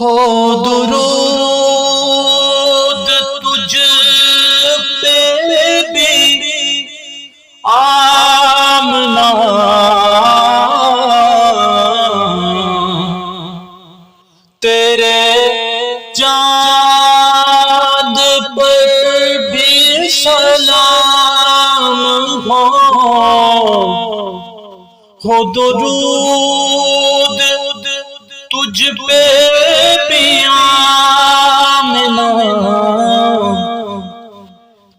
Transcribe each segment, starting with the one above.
ہو درود تجھ پہ بھی آمنا، تیرے چاند پر بھی سلام ہو درود تجھ پہ بھی آمنا،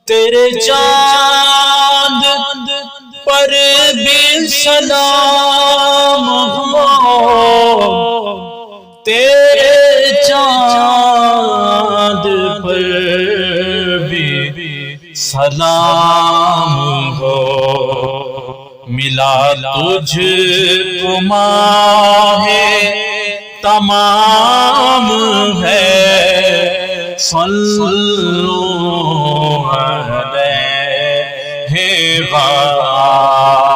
تیرے چاند پر بھی سلام ہو، تیرے چاند پر بھی سلام ہو، ملا تجھ کو ماہ تمام ہے، صلو علیہ وآلہ،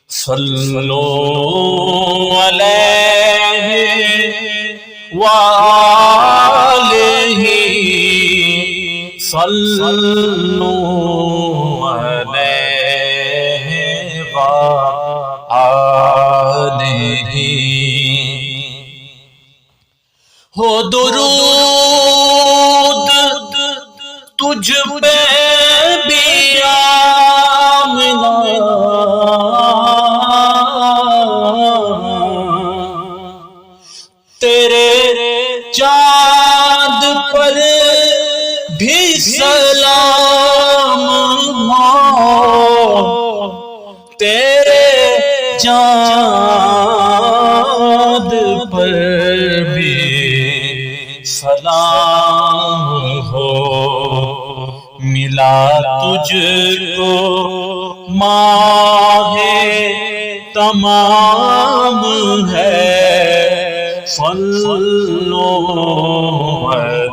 صلو علیہ وآلہ، صلو علیہ وآلہ۔ ہو درود تجھ پہ بھی آمنا، تیرے چاند پر بھی سلام ہو، تیرے چاند پر بھی سلام ہو، ملا تجھ کو ماہ تمام ہے، صلو علیہ